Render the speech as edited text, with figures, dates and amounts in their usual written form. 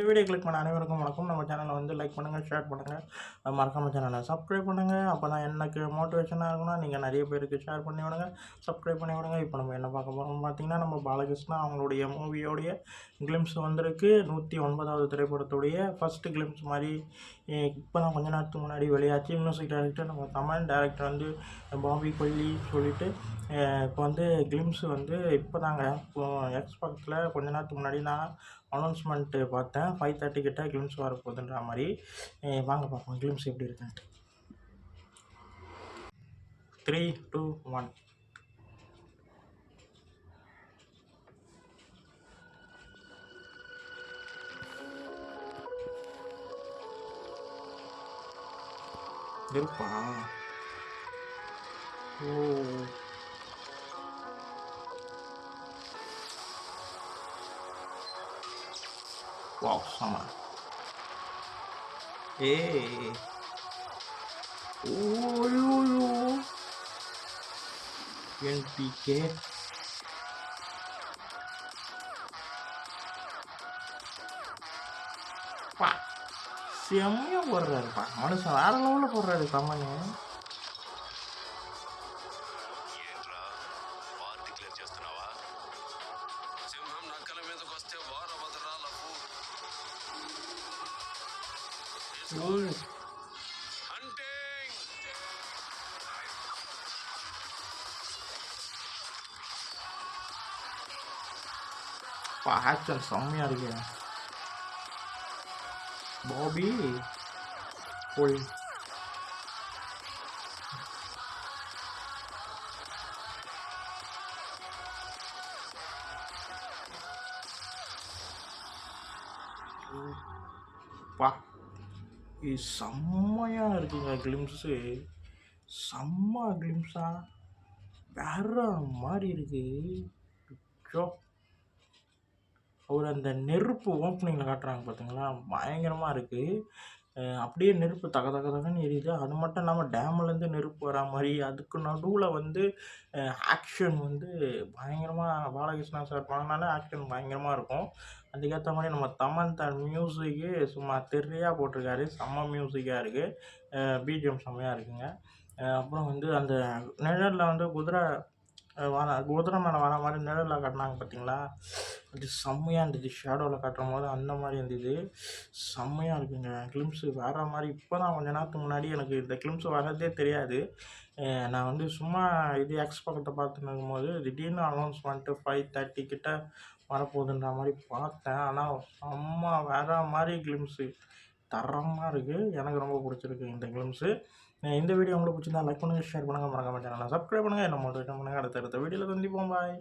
Video click பண்ண அனைவருக்கும் வணக்கம். நம்ம சேனலை வந்து லைக் பண்ணுங்கள், ஷேர் பண்ணுங்கள், மறக்காம சேனலை சப்ஸ்கிரைப் பண்ணுங்கள். அப்போ தான் எனக்கு மோட்டிவேஷனாக இருக்கும்னா நீங்கள் நிறைய பேருக்கு ஷேர் பண்ணி விடுங்க, சப்ஸ்கிரைப் பண்ணி விடுங்க. இப்போ நம்ம என்ன பார்க்க போகிறோம்னு பார்த்தீங்கன்னா, நம்ம பாலகிருஷ்ணா அவங்களுடைய மூவியோடைய கிளிம்ஸ் வந்திருக்கு. 109வது திரைப்படத்துடைய ஃபஸ்ட்டு கிளிம்ஸ் மாதிரி இப்போ தான் கொஞ்ச நேரத்துக்கு முன்னாடி வெளியாச்சு. மியூசிக் டைரக்டர் நம்ம தமிழ் டேரக்டர் வந்து பாபி கொல்லி சொல்லிட்டு இப்போ வந்து கிளிம்ஸ் வந்து இப்போ தாங்க எக்ஸ் பக்கத்தில் கொஞ்ச நேரத்துக்கு முன்னாடி நான் அனௌன்ஸ்மெண்ட்டு பார்த்தேன். 5:30 கிட்ட கிளிம்ஸ் வரப்போகுதுன்ற மாதிரி. வாங்க பார்ப்போம் கிளிம்ஸ் எப்படி இருக்குன்ட்டு. 3, 2, 1. இருப்பா. ஓ, வாவ், செம. ஏய், ஓயோயோ, என்பிகே. பா, செம்மையாக போடுறாருப்பா மனுஷன், வேற லெவலில் போடுறாரு கமனு. ஆக்ஷன் செம்மையாக இருக்கு. பாபி போய் பா, இது செம்மையாக இருக்குங்க கிளிம்ஸு. செம்ம கிளிம்ஸா வேற மாதிரி இருக்கு. அவர் அந்த நெருப்பு ஓப்பனிங்கில் காட்டுறாங்க பார்த்தீங்களா, பயங்கரமாக இருக்குது. அப்படியே நெருப்பு தக தக தகன்னு எரியுது. அது மட்டும் இல்லாமல் டேம்லேருந்து நெருப்பு வரா மாதிரி, அதுக்கு நடுவில் வந்து ஆக்ஷன் வந்து பயங்கரமாக பாலகிருஷ்ணா சார் பண்ணனால ஆக்ஷன் பயங்கரமாக இருக்கும். அதுக்கேற்ற மாதிரி நம்ம தமன் மியூசிக்கு சும்மா தெரியாக போட்டிருக்காரு. செம்ம மியூசிக்காக இருக்குது. பிஜிஎம் செம்மையாக இருக்குங்க. அப்புறம் வந்து அந்த நிழலில் வந்து குதிரை மேலே வர மாதிரி நிழலில் காட்டினாங்க பார்த்தீங்களா, அது செம்மையாக இருந்தது. ஷேடோவில் காட்டும் போது அந்த மாதிரி இருந்தது. செம்மையாக இருக்குங்க கிளிம்ஸு வேறு மாதிரி. இப்போ தான் கொஞ்ச நேரத்துக்கு முன்னாடி எனக்கு இந்த கிளிம்ஸ் வர்றதே தெரியாது. நான் வந்து சும்மா இது எக்ஸ் பக்கத்தை பார்த்துன்னு இருக்கும்போது திடீர்னு அனௌன்ஸ்மெண்ட்டு 5:30 கிட்ட வரப்போகுதுன்ற மாதிரி பார்த்தேன். ஆனால் செம்ம வேறு மாதிரி கிளிம்ஸு தரமாக இருக்குது. எனக்கு ரொம்ப பிடிச்சிருக்கு இந்த கிளிம்ஸு. இந்த வீடியோ உங்களுக்கு பிடிச்சிருந்தா லைக் பண்ணுங்கள், ஷேர் பண்ணுங்கள், மறக்காம சேனலை சப்ஸ்கிரைப் பண்ணுங்கள், என்ன மோட்டிவேட் பண்ணுங்கள். அடுத்த வீடியோவில் சந்திப்போம். பாய்.